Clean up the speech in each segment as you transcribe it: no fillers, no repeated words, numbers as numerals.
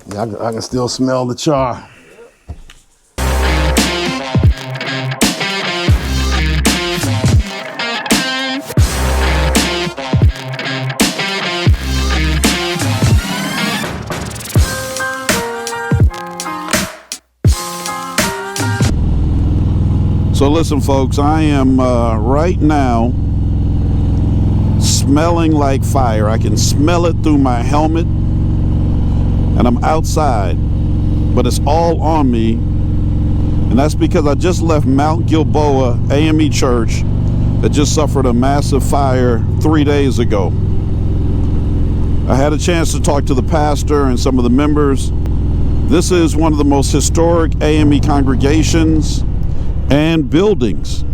Yeah, I can still smell the char. So listen, folks, I am right now smelling like fire. I can smell it through my helmet, and I'm outside, but it's all on me, and that's because I just left Mount Gilboa AME Church that just suffered a massive fire 3 days ago. I had a chance to talk to the pastor and some of the members. This is one of the most historic AME congregations and buildings.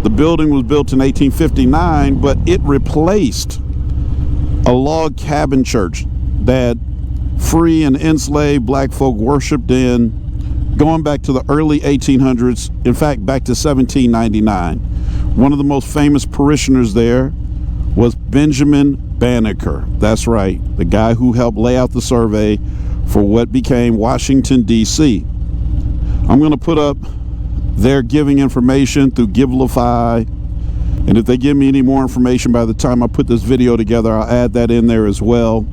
The building was built in 1859, but it replaced a log cabin church that free and enslaved black folk worshiped in going back to the early 1800s, in fact back to 1799. One of the most famous parishioners there was Benjamin Banneker. That's right, the guy who helped lay out the survey for what became Washington, D.C. I'm going to put up their giving information through Givelify, and if they give me any more information by the time I put this video together, I'll add that in there as well.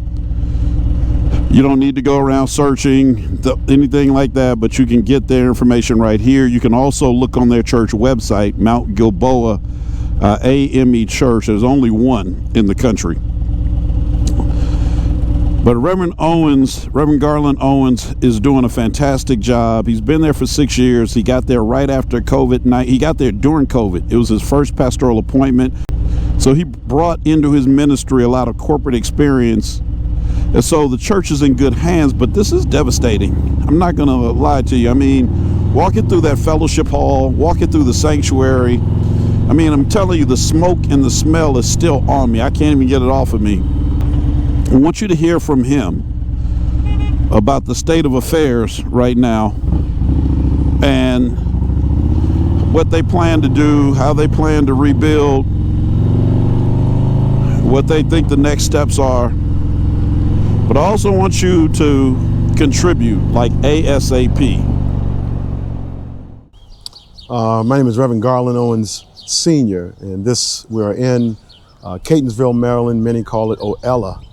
You don't need to go around searching anything like that, but you can get their information right here. You can also look on their church website, Mount Gilboa AME Church. There's only one in the country. But Reverend Garland Owens is doing a fantastic job. He's been there for 6 years. He got there right after COVID. He got there during COVID. It was his first pastoral appointment. So he brought into his ministry a lot of corporate experience. And so the church is in good hands, but this is devastating. I'm not going to lie to you. I mean, walking through that fellowship hall, walking through the sanctuary, I mean, I'm telling you, the smoke and the smell is still on me. I can't even get it off of me. I want you to hear from him about the state of affairs right now and what they plan to do, how they plan to rebuild, what they think the next steps are. But I also want you to contribute like ASAP. My name is Reverend Garland Owens Sr., and we are in Catonsville, Maryland. Many call it Oella.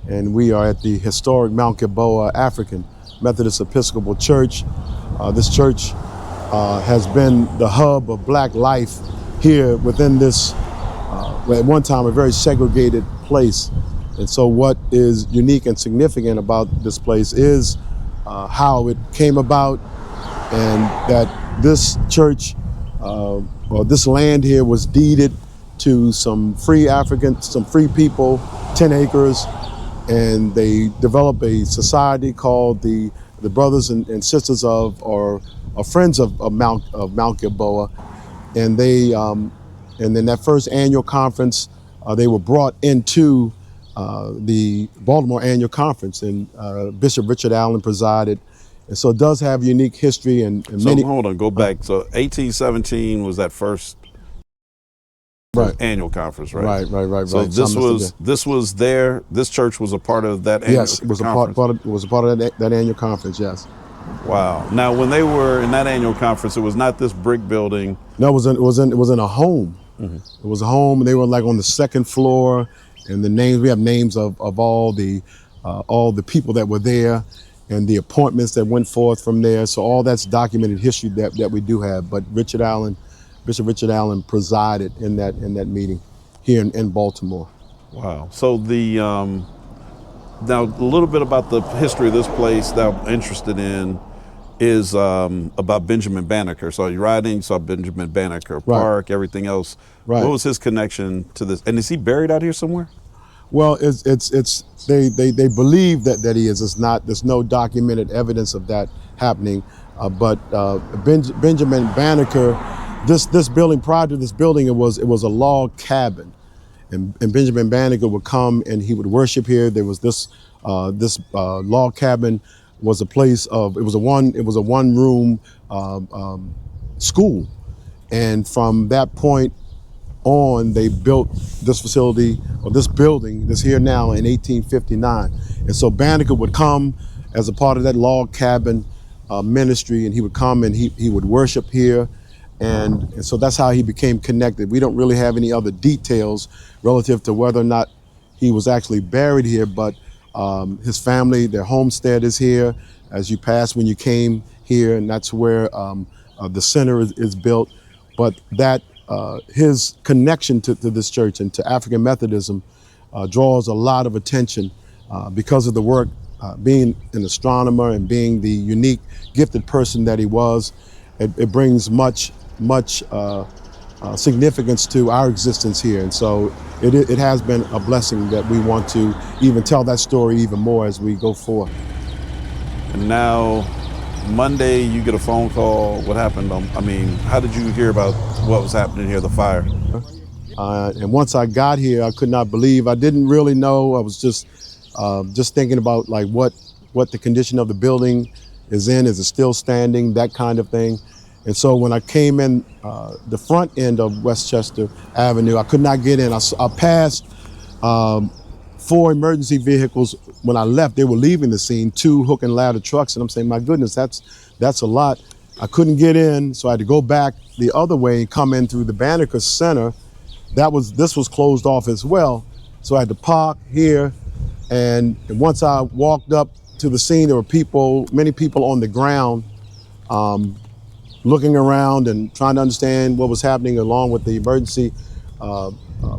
And we are at the historic Mount Gilboa African Methodist Episcopal Church. This church has been the hub of black life here within this, at one time, a very segregated place. And so what is unique and significant about this place is how it came about, and that this church, or this land here, was deeded to some free people, 10 acres, and they developed a society called the Brothers and Sisters of, or Friends of Mount Gilboa, and they and then that first annual conference, they were brought into the Baltimore annual conference, and Bishop Richard Allen presided, and so it does have unique history and many. So hold on, go back. So 1817 was that first. Right. Annual conference, right? Right. So this was there. This church was a part of that annual conference. Yes, it was a part of that annual conference. Yes. Wow. Now, when they were in that annual conference, it was not this brick building. No, it was in a home. Mm-hmm. It was a home. They were like on the second floor, and we have names of all the people that were there, and the appointments that went forth from there. So all that's documented history that we do have. But Bishop Richard Allen presided in that meeting here in Baltimore. Wow. So now a little bit about the history of this place that I'm interested in is about Benjamin Banneker. So you're riding, saw Benjamin Banneker Park, everything else. Right. What was his connection to this? And is he buried out here somewhere? Well, they believe that he is. There's no documented evidence of that happening. But Benjamin Banneker. This building, prior to this building, it was a log cabin, and Benjamin Banneker would come and he would worship here. There was this log cabin was a place of, it was a one room school, and from that point on, they built this facility, or this building that's here now, in 1859. And so Banneker would come as a part of that log cabin ministry, and he would come and he would worship here. And so that's how he became connected. We don't really have any other details relative to whether or not he was actually buried here, but his family, their homestead is here as you pass when you came here, and that's where the center is built. But that his connection to this church and to African Methodism draws a lot of attention because of the work, being an astronomer and being the unique, gifted person that he was. It brings much significance to our existence here. And so it has been a blessing that we want to even tell that story even more as we go forth. And now, Monday, you get a phone call. What happened? How did you hear about what was happening here, the fire? And once I got here, I could not believe. I didn't really know. I was just thinking about like what the condition of the building is in. Is it still standing? That kind of thing. And so when I came in the front end of Westchester Avenue, I could not get in. I passed 4 emergency vehicles. When I left, they were leaving the scene, 2 hook and ladder trucks. And I'm saying, my goodness, that's a lot. I couldn't get in, so I had to go back the other way and come in through the Banneker Center. This was closed off as well. So I had to park here. And once I walked up to the scene, there were many people on the ground, looking around and trying to understand what was happening, along with the emergency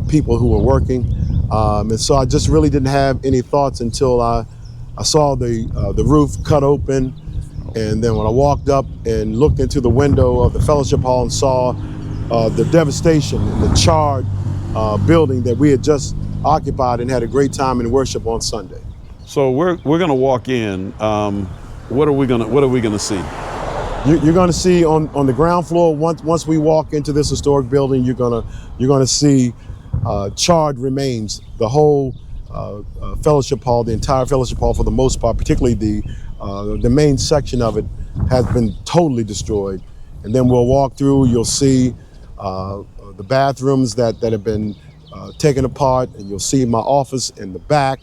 people who were working. And so I just really didn't have any thoughts until I saw the roof cut open. And then when I walked up and looked into the window of the fellowship hall and saw the devastation and the charred building that we had just occupied and had a great time in worship on Sunday. So we're gonna walk in. What are we gonna see? You're going to see on the ground floor, once we walk into this historic building, you're going to see charred remains. The whole fellowship hall, the entire fellowship hall for the most part, particularly the main section of it, has been totally destroyed. And then we'll walk through, you'll see the bathrooms that have been taken apart, and you'll see my office in the back.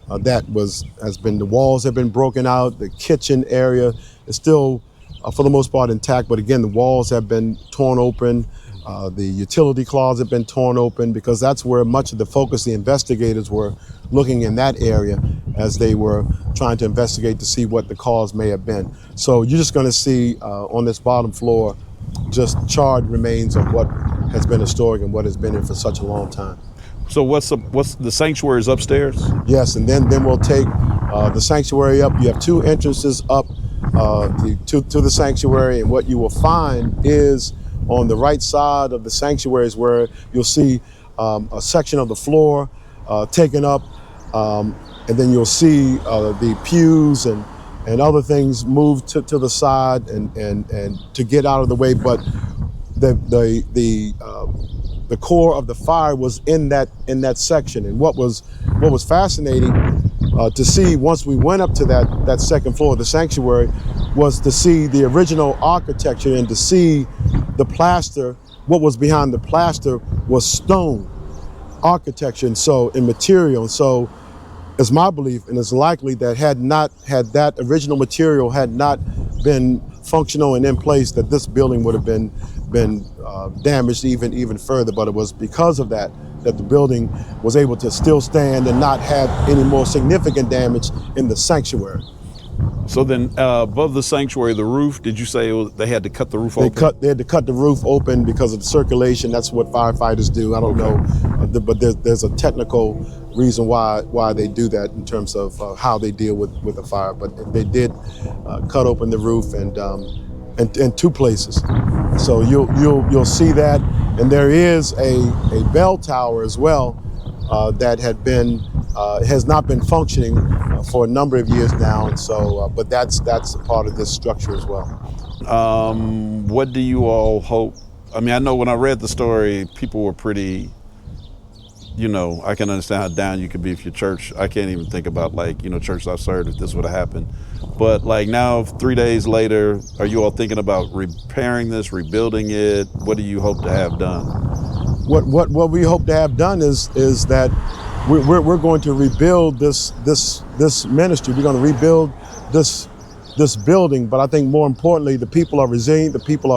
The walls have been broken out. The kitchen area is still for the most part intact, but again, the walls have been torn open. The utility closet have been torn open, because that's where much of the focus, the investigators were looking in that area as they were trying to investigate to see what the cause may have been. So you're just going to see on this bottom floor just charred remains of what has been historic and what has been here for such a long time. So what's the sanctuary is upstairs? Yes, and then we'll take the sanctuary up. You have 2 entrances up to the sanctuary, and what you will find is on the right side of the sanctuary is where you'll see a section of the floor taken up, and then you'll see the pews and other things moved to the side and to get out of the way. But the core of the fire was in that section. And what was fascinating to see once we went up to that second floor of the sanctuary was to see the original architecture and to see the plaster. What was behind the plaster was stone architecture, and so in material. And so it's my belief, and it's likely that had that original material had not been functional and in place, that this building would have been damaged even further. But it was because of that the building was able to still stand and not have any more significant damage in the sanctuary. So then above the sanctuary, the roof, did you say they had to cut the roof open? They had to cut the roof open because of the circulation. That's what firefighters do. I don't know, but there's a technical reason why they do that in terms of how they deal with a fire. But they did cut open the roof and in 2 places. So you'll see that, and there is a bell tower as well that has not been functioning for a number of years now, and so but that's a part of this structure as well. What do you all hope? I mean, I know when I read the story, people were pretty, I can understand how down you could be if your church. I can't even think about churches I've served if this would have happened. But now 3 days later, are you all thinking about repairing this, rebuilding it? What do you hope to have done? What we hope to have done is that we're going to rebuild this ministry. We're going to rebuild this building. But I think more importantly, the people are resilient. The people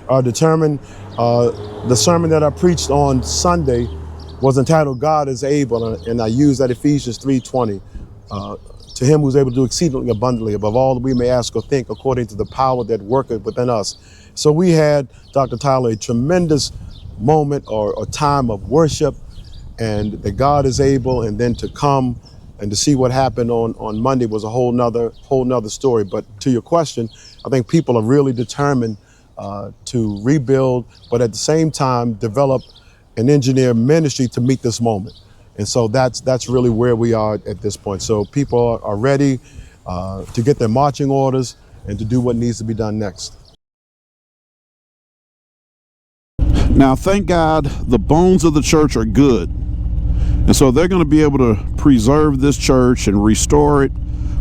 are determined. The sermon that I preached on Sunday was entitled "God is Able," and I used that Ephesians 3:20. To him who's able to do exceedingly abundantly above all that we may ask or think, according to the power that worketh within us. So we had, Dr. Tyler, a tremendous moment or time of worship, and that God is able, and then to come and to see what happened on Monday was a whole nother story. But to your question, I think people are really determined to rebuild, but at the same time develop an engineer ministry to meet this moment. And so that's really where we are at this point. So people are ready to get their marching orders and to do what needs to be done next. Now, thank God the bones of the church are good. And so they're going to be able to preserve this church and restore it,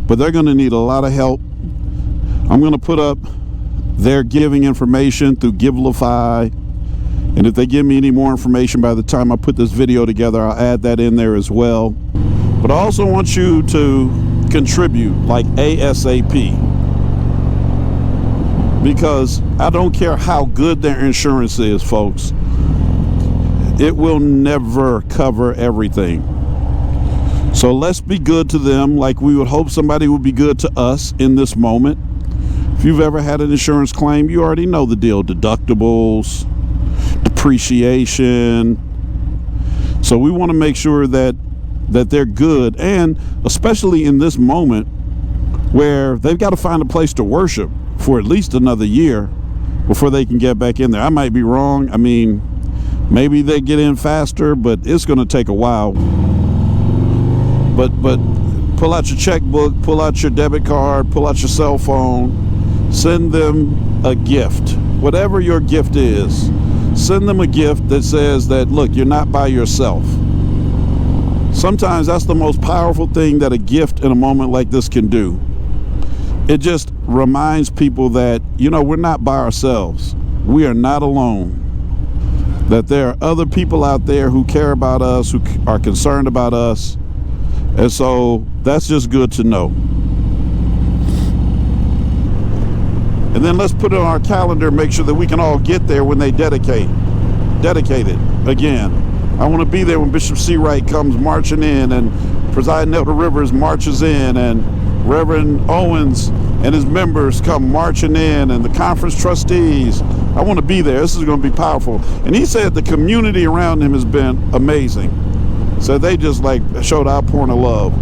but they're going to need a lot of help. I'm going to put up their giving information through Givelify. And if they give me any more information by the time I put this video together, I'll add that in there as well. But I also want you to contribute like ASAP, because I don't care how good their insurance is, folks. It will never cover everything. So let's be good to them like we would hope somebody would be good to us in this moment. If you've ever had an insurance claim, you already know the deal. Deductibles, depreciation. So we want to make sure that they're good, and especially in this moment where they've got to find a place to worship for at least another year before they can get back in there. I might be wrong. I mean, maybe they get in faster, but it's going to take a while. But pull out your checkbook, pull out your debit card, pull out your cell phone, send them a gift. Whatever your gift is, send them a gift that says that, look, you're not by yourself. Sometimes that's the most powerful thing that a gift in a moment like this can do. It just reminds people that, you know, we're not by ourselves. We are not alone. That there are other people out there who care about us, who are concerned about us. And so that's just good to know. And then let's put it on our calendar, make sure that we can all get there when they dedicate it again. I want to be there when Bishop C. Wright comes marching in, and Presiding Elder Rivers marches in, and Reverend Owens and his members come marching in, and the conference trustees. I want to be there. This is going to be powerful. And he said the community around him has been amazing. So they just like showed outpouring of love.